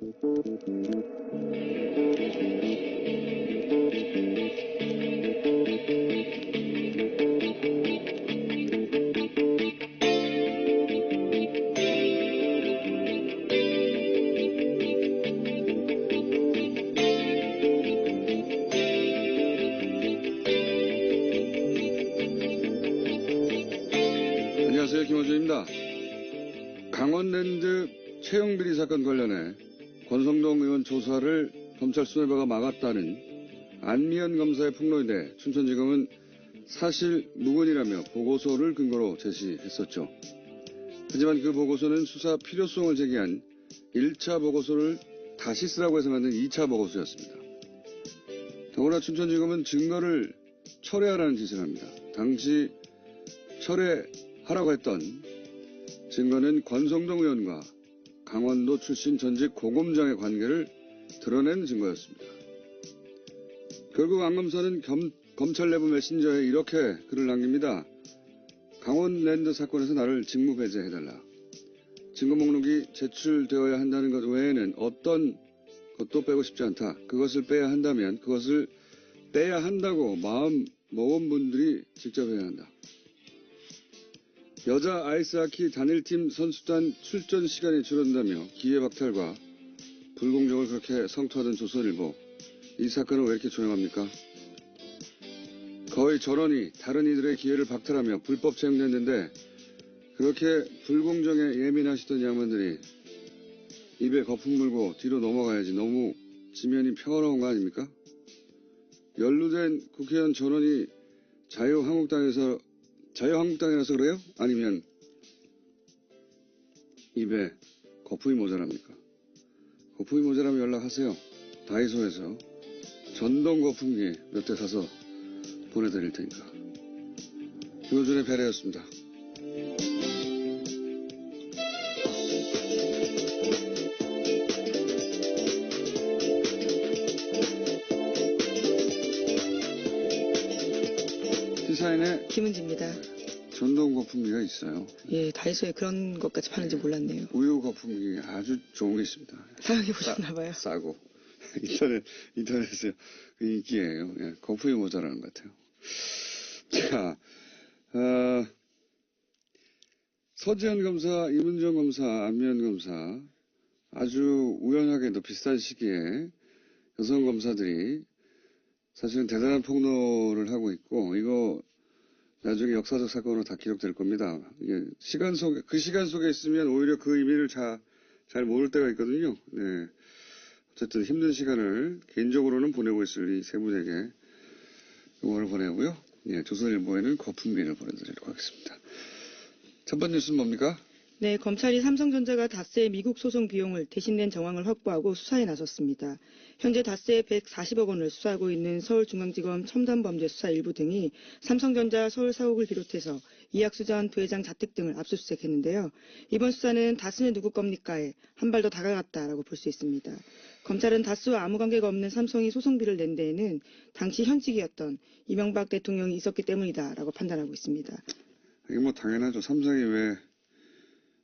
안녕하세요. 김호준입니다. 강원랜드 채용비리 사건 관련해 권성동 의원 조사를 검찰 수뇌부가 막았다는 안미연 검사의 폭로에 대해 춘천지검은 사실 무근이라며 보고서를 근거로 제시했었죠. 하지만 그 보고서는 수사 필요성을 제기한 1차 보고서를 다시 쓰라고 해서 만든 2차 보고서였습니다. 더구나 춘천지검은 증거를 철회하라는 짓을 합니다. 당시 철회하라고 했던 증거는 권성동 의원과 강원도 출신 전직 고검장의 관계를 드러낸 증거였습니다. 결국 안 검사는 검찰 내부 메신저에 이렇게 글을 남깁니다. 강원랜드 사건에서 나를 직무 배제해달라. 증거 목록이 제출되어야 한다는 것 외에는 어떤 것도 빼고 싶지 않다. 그것을 빼야 한다면 그것을 빼야 한다고 마음 먹은 분들이 직접 해야 한다. 여자 아이스하키 단일팀 선수단 출전 시간이 줄어든다며 기회박탈과 불공정을 그렇게 성토하던 조선일보. 이 사건은 왜 이렇게 조용합니까? 거의 전원이 다른 이들의 기회를 박탈하며 불법 채용됐는데 그렇게 불공정에 예민하시던 양반들이 입에 거품 물고 뒤로 넘어가야지. 너무 지면이 평화로운 거 아닙니까? 연루된 국회의원 전원이 자유한국당이라서 그래요? 아니면 입에 거품이 모자랍니까? 거품이 모자라면 연락하세요. 다이소에서 전동 거품기 몇 대 사서 보내드릴 테니까. 김호준의 배려였습니다. 시사인의 김은지입니다. 전동 거품기가 있어요. 예, 다이소에 그런 것까지 파는지 몰랐네요. 우유 거품기 아주 좋은 게 있습니다. 사용해 보셨나봐요. 싸고. 인터넷에 인기예요. 예, 거품이 모자라는 것 같아요. 자, 서지현 검사, 이문정 검사, 안미연 검사 아주 우연하게도 비슷한 시기에 여성 검사들이 사실은 대단한 폭로를 하고 있고 이거 나중에 역사적 사건으로 다 기록될 겁니다. 이게 그 시간 속에 있으면 오히려 그 의미를 잘 모를 때가 있거든요. 네. 어쨌든 힘든 시간을 개인적으로는 보내고 있을 이 세 분에게 응원을 보내고요. 예, 조선일보에는 거품기를 보내드리도록 하겠습니다. 첫 번째 뉴스는 뭡니까? 네, 검찰이 삼성전자가 다스의 미국 소송 비용을 대신 낸 정황을 확보하고 수사에 나섰습니다. 현재 다스의 140억 원을 수사하고 있는 서울중앙지검 첨단범죄수사 1부 등이 삼성전자 서울 사옥을 비롯해서 이학수 전 부회장 자택 등을 압수수색했는데요. 이번 수사는 다스는 누구 겁니까에 한 발 더 다가갔다라고 볼 수 있습니다. 검찰은 다스와 아무 관계가 없는 삼성이 소송비를 낸 데에는 당시 현직이었던 이명박 대통령이 있었기 때문이다라고 판단하고 있습니다. 이게 뭐 당연하죠. 삼성이 왜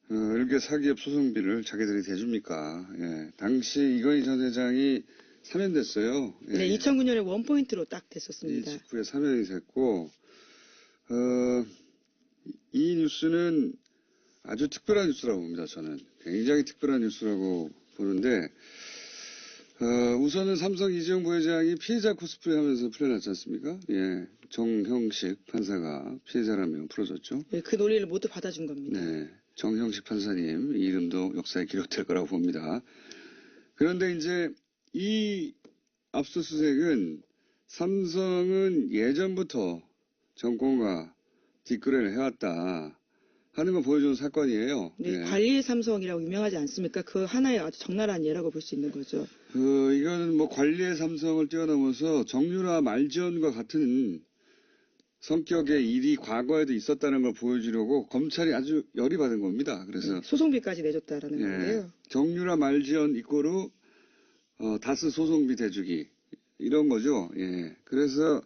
일개 사기업 소송비를 자기들이 대줍니까? 예. 당시 이건희 전 회장이 사면됐어요. 예. 네, 2009년에 원포인트로 딱 됐었습니다. 이 직후에 사면이 됐고, 이 뉴스는 아주 특별한 뉴스라고 봅니다, 저는. 굉장히 특별한 뉴스라고 보는데, 우선은 삼성 이재용 부회장이 피해자 코스프레 하면서 풀려났지 않습니까? 예. 정형식 판사가 피해자라며 풀어줬죠. 네, 그 논리를 모두 받아준 겁니다. 네. 정형식 판사님, 이 이름도 역사에 기록될 거라고 봅니다. 그런데 이제 이 압수수색은 삼성은 예전부터 정권과 뒷거래를 해왔다 하는 걸 보여주는 사건이에요. 네, 네. 관리의 삼성이라고 유명하지 않습니까? 그 하나의 아주 적나라한 예라고 볼 수 있는 거죠. 이거는 뭐 관리의 삼성을 뛰어넘어서 정유라 말지원과 같은 성격의 일이 과거에도 있었다는 걸 보여주려고 검찰이 아주 열이 받은 겁니다. 그래서 소송비까지 내줬다라는 건데요. 정유라 말지원 이꼬르 다스 소송비 대주기 이런 거죠. 예. 그래서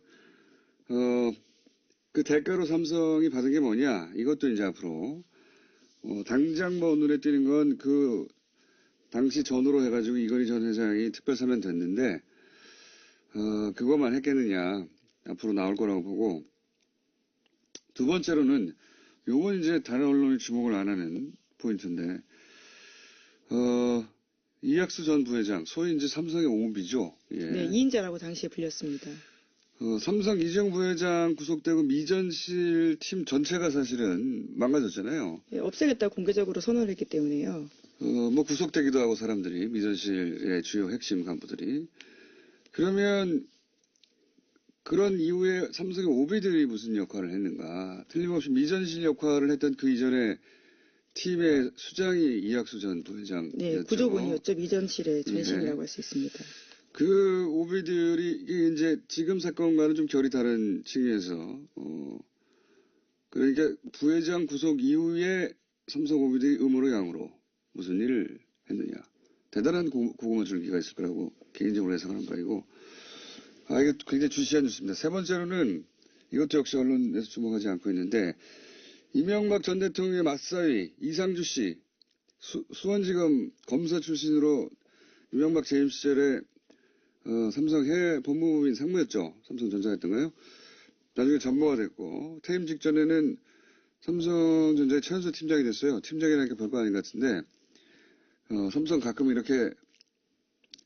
그 대가로 삼성이 받은 게 뭐냐? 이것도 이제 앞으로 당장 뭐 눈에 띄는 건 그 당시 전후로 해가지고 이건희 전 회장이 특별 사면됐는데, 그것만 했겠느냐. 앞으로 나올 거라고 보고, 두 번째로는, 요건 이제 다른 언론이 주목을 안 하는 포인트인데, 이학수 전 부회장, 소위 이제 삼성의 오비죠. 예. 네, 2인자라고 당시에 불렸습니다. 삼성 이정 부회장 구속되고 미전실 팀 전체가 사실은 망가졌잖아요. 네, 없애겠다고 공개적으로 선언을 했기 때문에요. 뭐 구속되기도 하고 사람들이, 미전실의 주요 핵심 간부들이. 그러면 그런 이후에 삼성의 오비들이 무슨 역할을 했는가. 틀림없이 미전실 역할을 했던 그 이전에 팀의 수장이 이학수 전 부회장이었죠. 네, 구조본이었죠. 미전실의 전신이라고 할 수 있습니다. 그 오비들이 이제 지금 사건과는 좀 결이 다른 측면에서 그러니까 부회장 구속 이후에 삼성 오비들이 음으로 양으로 무슨 일을 했느냐. 대단한 고구마 줄기가 있을 거라고 개인적으로 예상하는 바이고, 이게 굉장히 주시한 뉴스입니다. 세 번째로는 이것도 역시 언론에서 주목하지 않고 있는데, 이명박 전 대통령의 맞사위 이상주 씨, 수원지검 검사 출신으로 이명박 재임 시절에 삼성 해외 법무부인 상무였죠. 삼성전자였던가요? 나중에 전무가 됐고, 퇴임 직전에는 삼성전자의 최연소 팀장이 됐어요. 팀장이라는 게 별거 아닌 것 같은데, 삼성 가끔 이렇게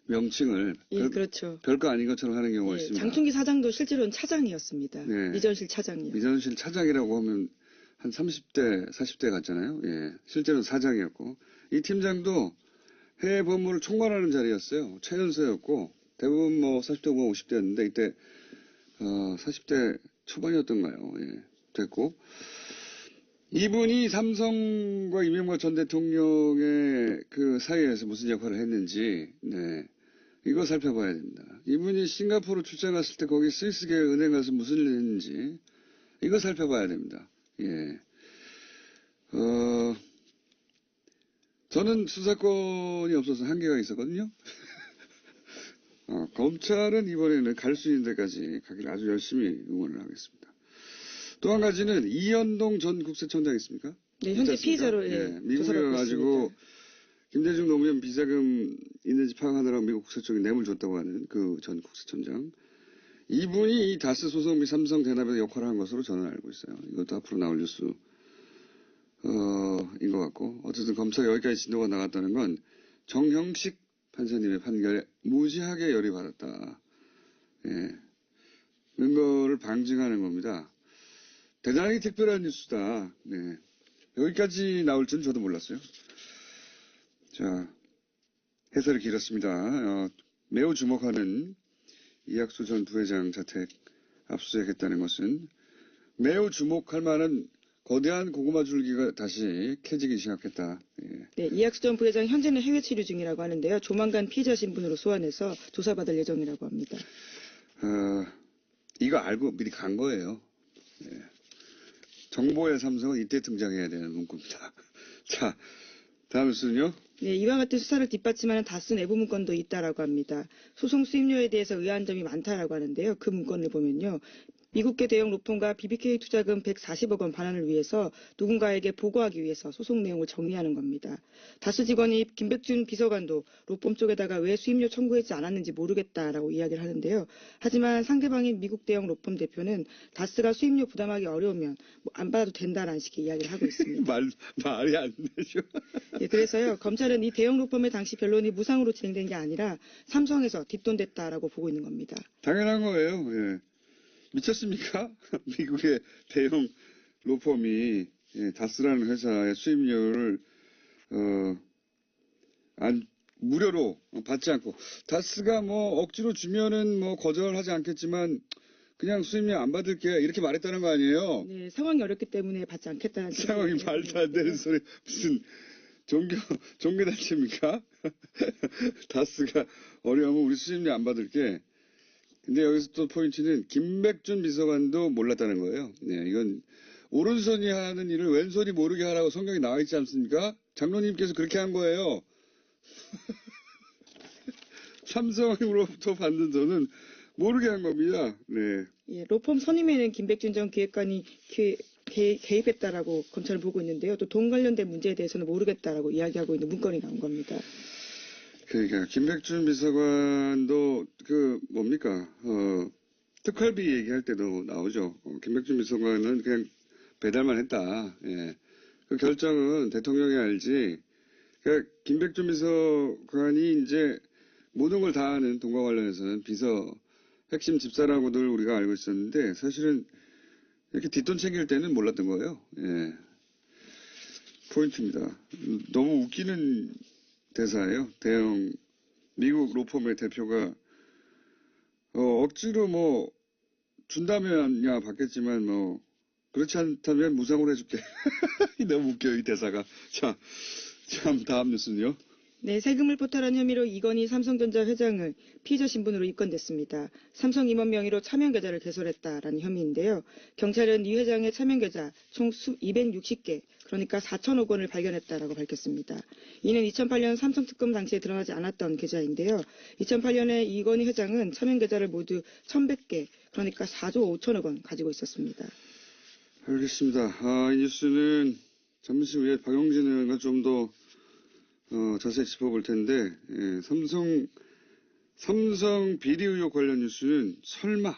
명칭을 예, 그렇죠. 별거 아닌 것처럼 하는 경우가 예, 있습니다. 장충기 사장도 실제로는 차장이었습니다. 네. 미전실 차장이요. 미전실 차장이라고 하면 한 30대, 40대 같잖아요. 예. 실제로는 사장이었고, 이 팀장도 해외 법무를 총괄하는 자리였어요. 최연소였고, 대부분 뭐 40대 후반 50대였는데, 이때, 40대 초반이었던가요. 예. 됐고. 이분이 삼성과 이명박 전 대통령의 그 사이에서 무슨 역할을 했는지, 네. 이거 살펴봐야 됩니다. 이분이 싱가포르 출장 갔을 때 거기 스위스계 은행 가서 무슨 일을 했는지, 이거 살펴봐야 됩니다. 예. 저는 수사권이 없어서 한계가 있었거든요. 검찰은 이번에는 갈 수 있는 데까지 가기를 아주 열심히 응원을 하겠습니다. 또 한 가지는 이현동 전 국세청장 있습니까? 네, 현재 피의자로 미국에 가가지고 김대중 노무현 비자금 있는지 파악하느라고 미국 국세청에 뇌물 줬다고 하는 그 전 국세청장. 이분이 이 다스 소송 및 삼성 대납에 역할을 한 것으로 저는 알고 있어요. 이것도 앞으로 나올 뉴스, 인 것 같고. 어쨌든 검찰이 여기까지 진도가 나갔다는 건 정형식 판사님의 판결에 무지하게 열이 받았다. 예. 그런 거를 방증하는 겁니다. 대단히 특별한 뉴스다. 네. 여기까지 나올 줄은 저도 몰랐어요. 자, 해설이 길었습니다. 매우 주목하는 이학수 전 부회장 자택 압수수색했다는 것은 매우 주목할 만한 거대한 고구마 줄기가 다시 캐지기 시작했다. 예. 네, 이학수 전 부회장 현재는 해외 치료 중이라고 하는데요. 조만간 피의자 신분으로 소환해서 조사받을 예정이라고 합니다. 이거 알고 미리 간 거예요. 예. 정보의 삼성은 이때 등장해야 되는 문구입니다. 자, 다음 뉴스는요. 네, 이와 같은 수사를 뒷받침하는 다스 내부 문건도 있다라고 합니다. 소송 수임료에 대해서 의아한 점이 많다라고 하는데요. 그 문건을 보면요. 미국계 대형 로펌과 BBK 투자금 140억 원 반환을 위해서 누군가에게 보고하기 위해서 소송 내용을 정리하는 겁니다. 다스 직원이 김백준 비서관도 로펌 쪽에다가 왜 수임료 청구하지 않았는지 모르겠다라고 이야기를 하는데요. 하지만 상대방인 미국 대형 로펌 대표는 다스가 수임료 부담하기 어려우면 안 받아도 된다라는 식의 이야기를 하고 있습니다. 말이 안 되죠. 예, 그래서요. 검찰은 이 대형 로펌의 당시 변론이 무상으로 진행된 게 아니라 삼성에서 뒷돈됐다라고 보고 있는 겁니다. 당연한 거예요. 예. 미쳤습니까? 미국의 대형 로펌이 다스라는 회사의 수임료를 무료로 받지 않고, 다스가 뭐 억지로 주면은 뭐 거절하지 않겠지만 그냥 수임료 안 받을게 이렇게 말했다는 거 아니에요? 네, 상황이 어렵기 때문에 받지 않겠다는 상황이 말도 안 되는 소리. 무슨 종교단체입니까? 다스가 어려우면 우리 수임료 안 받을게. 근데 여기서 또 포인트는 김백준 비서관도 몰랐다는 거예요. 네, 이건 오른손이 하는 일을 왼손이 모르게 하라고 성경에 나와 있지 않습니까? 장로님께서 그렇게 한 거예요. 삼성으로부터 받는 돈은 모르게 한 겁니다. 네. 예, 로펌 선임에는 김백준 전 기획관이 개입했다라고 검찰은 보고 있는데요. 또 돈 관련된 문제에 대해서는 모르겠다라고 이야기하고 있는 문건이 나온 겁니다. 그러니까 김백준 비서관도 뭡니까 특활비 얘기할 때도 나오죠. 김백준 비서관은 그냥 배달만 했다. 예. 그 결정은 대통령이 알지. 그러니까 김백준 비서관이 이제 모든 걸 다 하는 돈과 관련해서는 비서 핵심 집사라고들 우리가 알고 있었는데 사실은 이렇게 뒷돈 챙길 때는 몰랐던 거예요. 예. 포인트입니다. 너무 웃기는 대사예요. 대형 미국 로펌의 대표가 억지로 뭐 준다면야 받겠지만 뭐 그렇지 않다면 무상으로 해줄게. 너무 웃겨요 이 대사가. 자, 참 다음 뉴스는요. 네, 세금을 포탈한 혐의로 이건희 삼성전자 회장을 피의자 신분으로 입건됐습니다. 삼성 임원 명의로 차명 계좌를 개설했다라는 혐의인데요. 경찰은 이 회장의 차명 계좌 총 260개, 그러니까 4천억 원을 발견했다라고 밝혔습니다. 이는 2008년 삼성 특검 당시에 드러나지 않았던 계좌인데요. 2008년에 이건희 회장은 차명 계좌를 모두 1,100개, 그러니까 4조 5천억 원 가지고 있었습니다. 알겠습니다. 이 뉴스는 잠시 후에 박용진 의원과 좀 더 자세히 짚어볼 텐데, 예, 삼성 비리 의혹 관련 뉴스는 설마,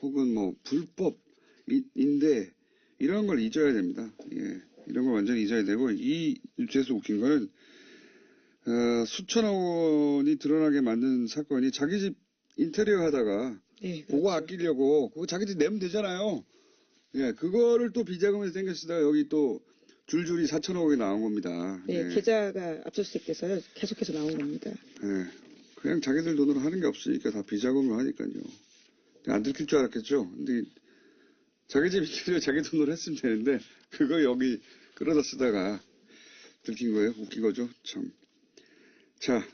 혹은 뭐, 불법인데, 이런 걸 잊어야 됩니다. 예, 이런 걸 완전히 잊어야 되고, 이 뉴스에서 웃긴 거는, 수천억 원이 드러나게 만든 사건이 자기 집 인테리어 하다가, 네, 그렇죠. 그거 아끼려고, 그거 자기 집 내면 되잖아요. 예, 그거를 또 비자금에서 땡겨쓰다가 여기 또, 줄줄이 4천억이 나온 겁니다. 네, 예. 계좌가 압수수색돼서요. 계속해서 나온 겁니다. 예. 그냥 자기들 돈으로 하는 게 없으니까 다 비자금으로 하니까요. 안 들킬 줄 알았겠죠. 근데 자기 집 인테리어 자기 돈으로 했으면 되는데 그거 여기 끌어다 쓰다가 들킨 거예요. 웃긴 거죠. 참. 자,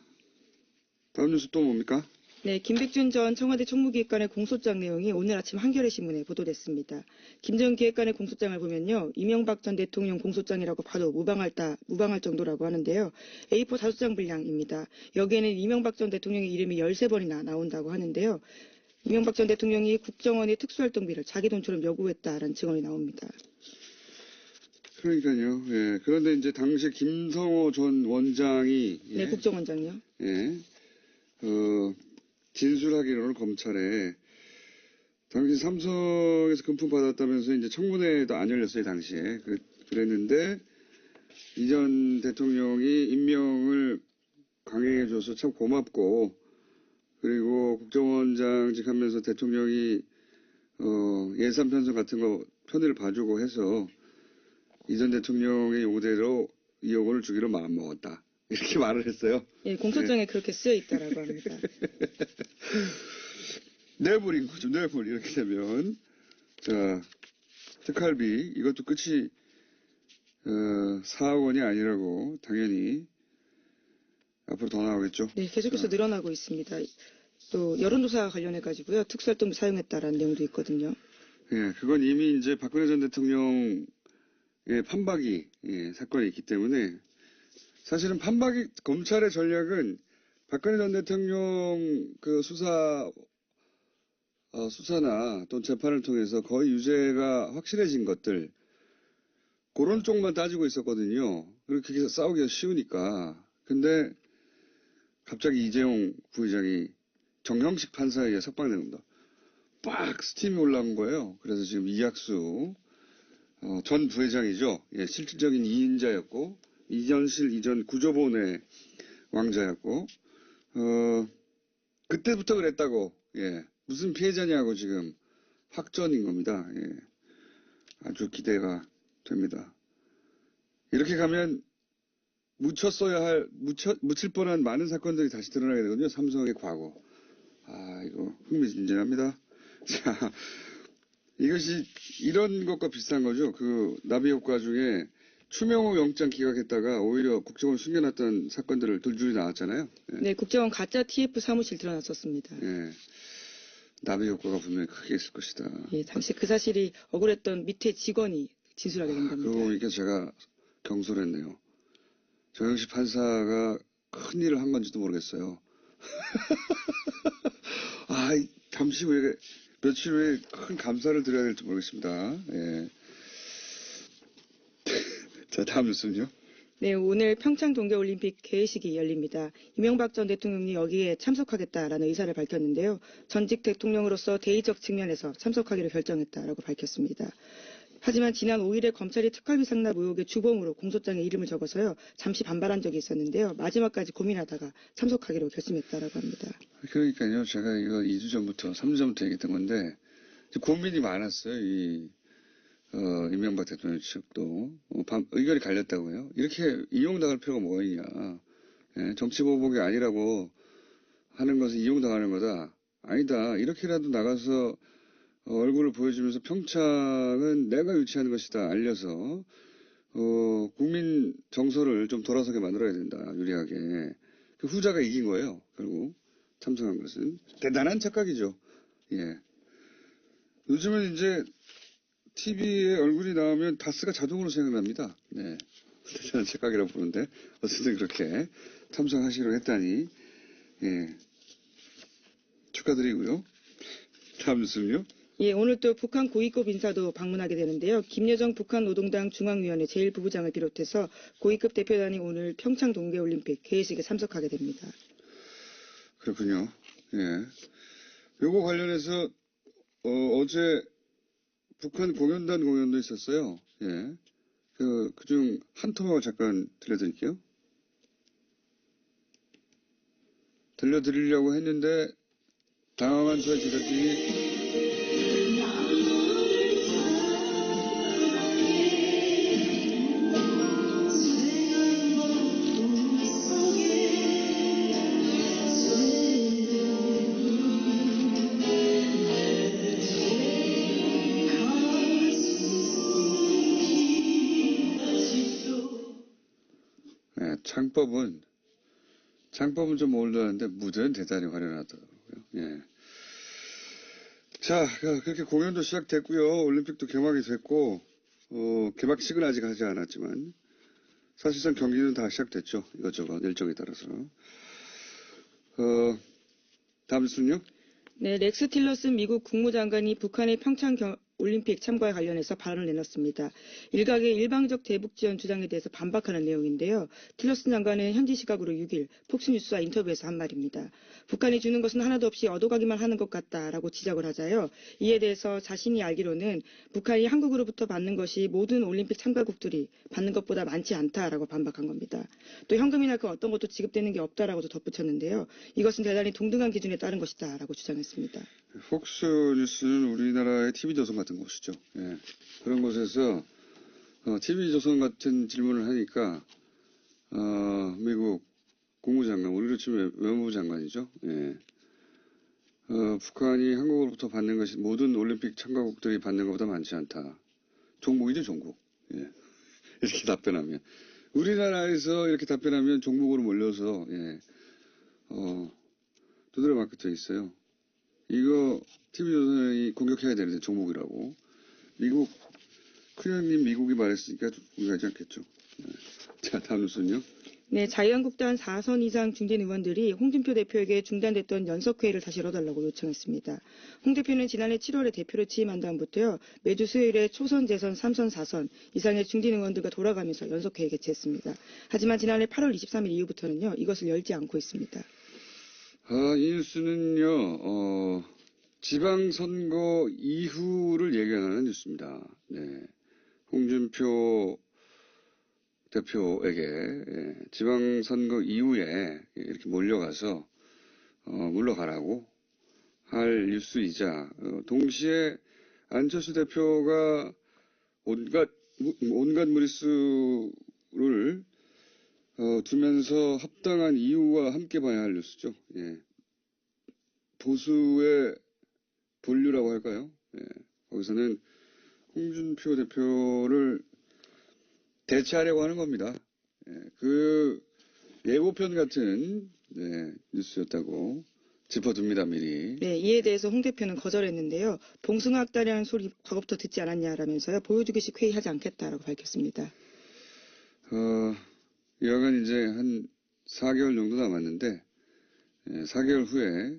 다음 뉴스 또 뭡니까? 네, 김백준 전 청와대 총무기획관의 공소장 내용이 오늘 아침 한겨레 신문에 보도됐습니다. 김 전 기획관의 공소장을 보면요, 이명박 전 대통령 공소장이라고 봐도 무방할 정도라고 하는데요. A4 5장 분량입니다. 여기에는 이명박 전 대통령의 이름이 13번이나 나온다고 하는데요. 이명박 전 대통령이 국정원의 특수활동비를 자기 돈처럼 요구했다라는 증언이 나옵니다. 그러니까요. 예. 그런데 이제 당시 김성호 전 원장이 예. 네, 국정원장이요. 예. 진술하기로는 검찰에 당시 삼성에서 금품 받았다면서 이제 청문회도 안 열렸어요, 당시에. 그랬는데 이전 대통령이 임명을 강행해줘서 참 고맙고 그리고 국정원장직 하면서 대통령이 예산 편성 같은 거 편의를 봐주고 해서 이전 대통령의 요구대로 2억 원을 주기로 마음먹었다. 이렇게 말을 했어요. 예, 공소장에 그렇게 쓰여 있다라고 합니다. 내버린 거죠. 내버리 이렇게 되면 자 특활비 이것도 끝이 4억 원이 아니라고 당연히 앞으로 더 나오겠죠. 네, 계속해서 늘어나고 있습니다. 또 여론조사 관련해 가지고요, 특수활동비 사용했다라는 내용도 있거든요. 예, 그건 이미 이제 박근혜 전 대통령의 판박이 사건이 있기 때문에 사실은 검찰의 전략은 박근혜 전 대통령 그 수사나 또는 재판을 통해서 거의 유죄가 확실해진 것들, 그런 쪽만 따지고 있었거든요. 그렇게 싸우기가 쉬우니까. 근데 갑자기 이재용 부회장이 정형식 판사에 의해 석방된 겁니다. 빡! 스팀이 올라온 거예요. 그래서 지금 이학수, 전 부회장이죠. 예, 실질적인 이인자였고, 이전 구조본의 왕자였고, 그때부터 그랬다고, 예. 무슨 피해자냐고 지금 확전인 겁니다. 예. 아주 기대가 됩니다. 이렇게 가면 묻힐 뻔한 많은 사건들이 다시 드러나게 되거든요. 삼성의 과거. 이거 흥미진진합니다. 자, 이것이 이런 것과 비슷한 거죠. 그 나비 효과 중에 추명호 영장 기각했다가 오히려 국정원 숨겨놨던 사건들을 둘줄이 나왔잖아요. 예. 네, 국정원 가짜 TF 사무실 드러났었습니다. 예. 나비 효과가 분명히 크게 있을 것이다. 예, 당시 그 사실이 억울했던 밑에 직원이 진술하게 된 겁니다. 그러고 보니까 제가 경솔했네요. 정영식 판사가 큰 일을 한 건지도 모르겠어요. 잠시 후에, 며칠 후에 큰 감사를 드려야 될지 모르겠습니다. 예. 자, 다음 뉴스는요. 네, 오늘 평창 동계올림픽 개회식이 열립니다. 이명박 전 대통령이 여기에 참석하겠다라는 의사를 밝혔는데요. 전직 대통령으로서 대의적 측면에서 참석하기로 결정했다라고 밝혔습니다. 하지만 지난 5일에 검찰이 특활비 상납 의혹의 주범으로 공소장에 이름을 적어서요. 잠시 반발한 적이 있었는데요. 마지막까지 고민하다가 참석하기로 결심했다라고 합니다. 그러니까요. 제가 이거 2주 전부터, 3주 전부터 얘기했던 건데 고민이 많았어요. 이명박 대통령 측도 의견이 갈렸다고요. 이렇게 이용당할 필요가 뭐가 있냐. 예, 정치보복이 아니라고 하는 것은 이용당하는 거다. 아니다. 이렇게라도 나가서 얼굴을 보여주면서 평창은 내가 유치한 것이다. 알려서 국민 정서를 좀 돌아서게 만들어야 된다. 유리하게. 그 후자가 이긴 거예요. 결국 참석한 것은. 대단한 착각이죠. 예. 요즘은 이제 TV에 얼굴이 나오면 다스가 자동으로 생각납니다. 네. 대단한 착각이라고 부르는데 어쨌든 그렇게 참석하시기로 했다니 예. 축하드리고요. 다음 뉴스는요. 예, 오늘 또 북한 고위급 인사도 방문하게 되는데요. 김여정 북한 노동당 중앙위원회 제1부부장을 비롯해서 고위급 대표단이 오늘 평창 동계올림픽 개회식에 참석하게 됩니다. 그렇군요. 예. 요거 관련해서 어제 북한 공연단 공연도 있었어요. 예. 그중 한 토막을 잠깐 들려드릴게요. 들려드리려고 했는데 당황한 저의 제작진이 창법은 좀 올드한데 무대는 대단히 화려하더라고요. 예. 자, 그렇게 공연도 시작됐고요. 올림픽도 개막이 됐고, 개막식은 아직 하지 않았지만, 사실상 경기는 다 시작됐죠. 이것저것 일정에 따라서. 다음 뉴스는요? 네, 렉스 틸러슨 미국 국무장관이 북한의 평창 올림픽 참가에 관련해서 발언을 내놨습니다. 일각의 일방적 대북 지원 주장에 대해서 반박하는 내용인데요. 틸러슨 장관은 현지 시각으로 6일 폭스뉴스와 인터뷰에서 한 말입니다. 북한이 주는 것은 하나도 없이 얻어가기만 하는 것 같다라고 지적을 하자요. 이에 대해서 자신이 알기로는 북한이 한국으로부터 받는 것이 모든 올림픽 참가국들이 받는 것보다 많지 않다라고 반박한 겁니다. 또 현금이나 그 어떤 것도 지급되는 게 없다라고도 덧붙였는데요. 이것은 대단히 동등한 기준에 따른 것이다라고 주장했습니다. 폭스뉴스는 우리나라의 TV조선 같은 곳이죠. 예. 그런 곳에서 TV조선 같은 질문을 하니까 미국 국무장관, 우리로 치면 외무부 장관이죠. 예. 북한이 한국으로부터 받는 것이 모든 올림픽 참가국들이 받는 것보다 많지 않다. 종북이죠, 종북. 예. 이렇게 답변하면. 우리나라에서 이렇게 답변하면 종북으로 몰려서, 예. 두드려 맞게 돼 있어요. 이거 TV조선이 공격해야 되는데 종북이라고. 미국, 큰형님 미국이 말했으니까 공격하지 않겠죠. 네. 자, 다음 뉴스는요. 네, 자유한국당 4선 이상 중진 의원들이 홍준표 대표에게 중단됐던 연석회의를 다시 열어달라고 요청했습니다. 홍 대표는 지난해 7월에 대표로 취임한 다음부터요. 매주 수요일에 초선, 재선, 3선, 4선 이상의 중진 의원들과 돌아가면서 연석회의 개최했습니다. 하지만 지난해 8월 23일 이후부터는요. 이것을 열지 않고 있습니다. 이 뉴스는요. 지방선거 이후를 예견하는 뉴스입니다. 네. 홍준표 대표에게 지방선거 이후에 이렇게 몰려가서 물러가라고 할 뉴스이자 동시에 안철수 대표가 온갖 무리수를 두면서 합당한 이유와 함께 봐야 할 뉴스죠. 예. 보수의 본류라고 할까요? 예. 거기서는 홍준표 대표를 대체하려고 하는 겁니다. 예. 그 예고편 같은 뉴스였다고 짚어둡니다, 미리. 네, 이에 대해서 홍 대표는 거절했는데요. 봉숭아학다리라는 소리 과거부터 듣지 않았냐라면서요. 보여주기식 회의하지 않겠다라고 밝혔습니다. 여하간 이제 한 4개월 정도 남았는데 4개월 후에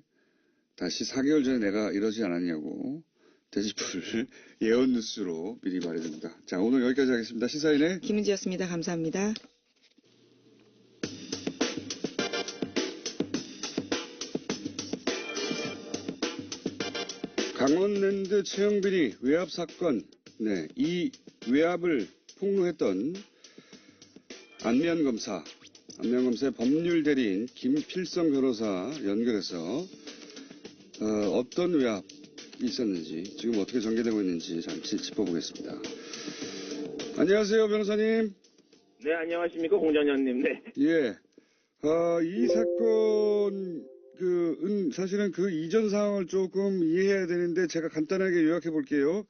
다시 4개월 전에 내가 이러지 않았냐고 되짚을 예언 뉴스로 미리 말해줍니다. 자, 오늘 여기까지 하겠습니다. 시사인의 김은지였습니다. 감사합니다. 강원랜드 최영빈이 외압 사건, 네, 이 외압을 폭로했던 안면 검사의 법률 대리인 김필성 변호사 연결해서 어떤 외압이 있었는지, 지금 어떻게 전개되고 있는지 잠시 짚어보겠습니다. 안녕하세요, 변호사님. 네, 안녕하십니까, 공장장님. 네. 예. 이 사건, 사실은 그 이전 상황을 조금 이해해야 되는데, 제가 간단하게 요약해 볼게요.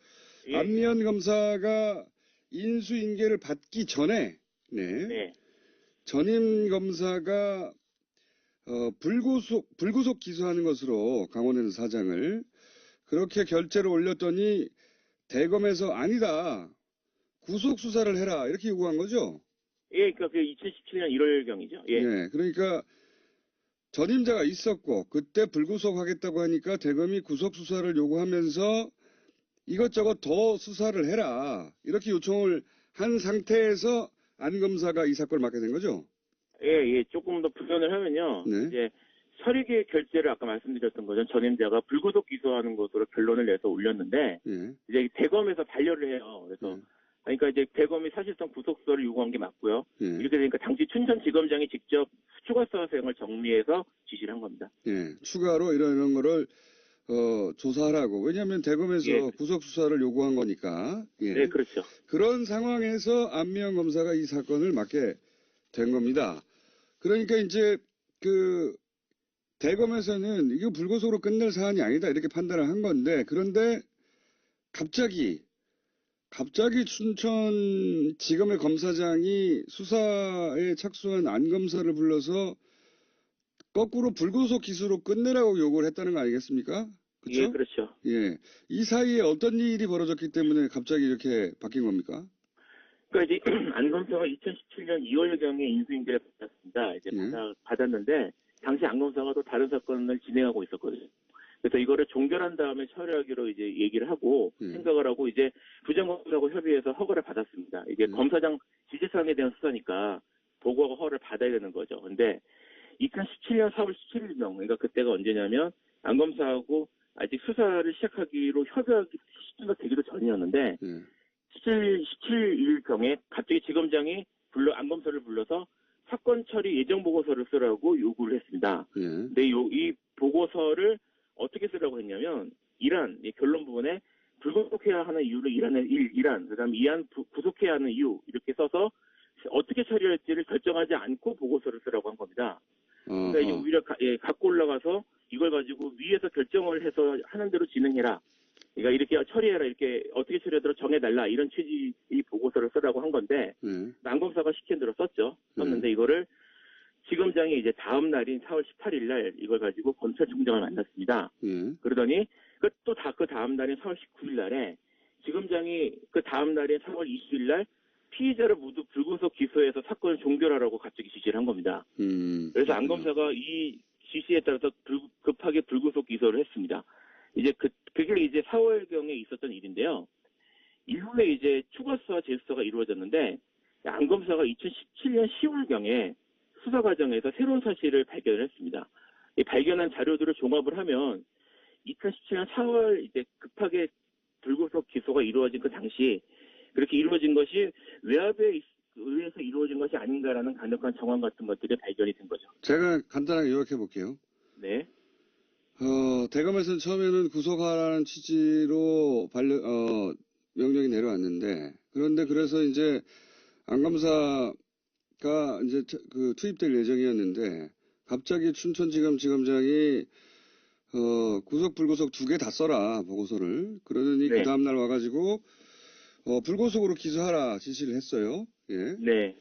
예. 안면 검사가 인수인계를 받기 전에, 네. 전임 검사가, 불구속 기소하는 것으로 강원랜드 사장을 그렇게 결재를 올렸더니, 대검에서 아니다. 구속 수사를 해라. 이렇게 요구한 거죠? 예, 그러니까 그 2017년 1월경이죠. 예. 네, 그러니까 전임자가 있었고 그때 불구속하겠다고 하니까 대검이 구속 수사를 요구하면서 이것저것 더 수사를 해라. 이렇게 요청을 한 상태에서 안 검사가 이 사건을 맡게 된 거죠? 예, 조금 더 부연을 하면요. 네. 이제 서류계 결재를 아까 말씀드렸던 거죠. 전임자가 불구속 기소하는 것으로 결론을 내서 올렸는데, 예. 이제 대검에서 반려를 해요. 그래서, 그러니까 이제 대검이 사실상 구속수사를 요구한 게 맞고요. 예. 이렇게 되니까 당시 춘천지검장이 직접 추가수사 사항을 정리해서 지시를 한 겁니다. 예. 추가로 이런 거를 조사하라고. 왜냐하면 대검에서 예. 구속 수사를 요구한 거니까. 예. 네, 그렇죠. 그런 상황에서 안면 검사가 이 사건을 맡게 된 겁니다. 그러니까 이제 대검에서는 이거 불구속으로 끝낼 사안이 아니다 이렇게 판단을 한 건데, 그런데 갑자기 춘천지검의 검사장이 수사에 착수한 안 검사를 불러서 거꾸로 불구속 기소로 끝내라고 요구를 했다는 거 아니겠습니까? 그렇죠? 예, 그렇죠. 예. 이 사이에 어떤 일이 벌어졌기 때문에 갑자기 이렇게 바뀐 겁니까? 그러니까 이제 안 검사가 2017년 2월경에 인수인계를 받았습니다. 이제 받았는데 당시 안 검사가 또 다른 사건을 진행하고 있었거든요. 그래서 이거를 종결한 다음에 처리하기로 이제 얘기를 하고 생각을 하고 이제 부장검사하고 협의해서 허가를 받았습니다. 이게 검사장 지시사항에 대한 수사니까 보고하고 허가를 받아야 되는 거죠. 근데 2017년 4월 17일경, 그러니까 그때가 언제냐면 안 검사하고 아직 수사를 시작하기로 협의하기 시기가 되기도 전이었는데 17일경에 갑자기 지검장이 안 검사를 불러서 사건 처리 예정 보고서를 쓰라고 요구를 했습니다. 근데 이 보고서를 어떻게 쓰라고 했냐면 이 결론 부분에 불구속해야 하는 이유를 일한, 그다음에 이안 구속해야 하는 이유 이렇게 써서 어떻게 처리할지를 결정하지 않고 보고서를 쓰라고 한 겁니다. 그러니까 이제 오히려 갖고 올라가서 이걸 가지고 위에서 결정을 해서 하는 대로 진행해라. 그러니까 이렇게 처리해라, 이렇게 어떻게 처리하도록 정해달라, 이런 취지의 보고서를 쓰라고 한 건데 안 검사가 시킨 대로 썼는데 이거를 지검장이 이제 다음 날인 4월 18일 날 이걸 가지고 검찰총장을 만났습니다. 그러더니 또 그 다음 날인 4월 19일 날에 지검장이 그 다음 날인 4월 20일 날 피의자를 모두 불구속 기소해서 사건을 종결하라고 갑자기 지시를 한 겁니다. 그래서 안 검사가 이 지시에 따라서 급하게 불구속 기소를 했습니다. 이제 그게 이제 4월경에 있었던 일인데요. 이후에 이제 추가 수사 재수사가 이루어졌는데 안 검사가 2017년 10월경에 수사 과정에서 새로운 사실을 발견을 했습니다. 이 발견한 자료들을 종합을 하면 2017년 4월 이제 급하게 불구속 기소가 이루어진 그 당시 그렇게 이루어진 것이 외압에 의해서 이루어진 것이 아닌가라는 강력한 정황 같은 것들이 발견이 된 거죠. 제가 간단하게 요약해 볼게요. 네. 대검에서는 처음에는 구속하라는 취지로 명령이 내려왔는데, 그런데 그래서 이제 안 검사가 이제 투입될 예정이었는데, 갑자기 춘천지검 지검장이 구속 불구속 두 개 다 써라 보고서를. 그러더니 그 다음날 와가지고 불구속으로 기소하라 지시를 했어요. 예. 네.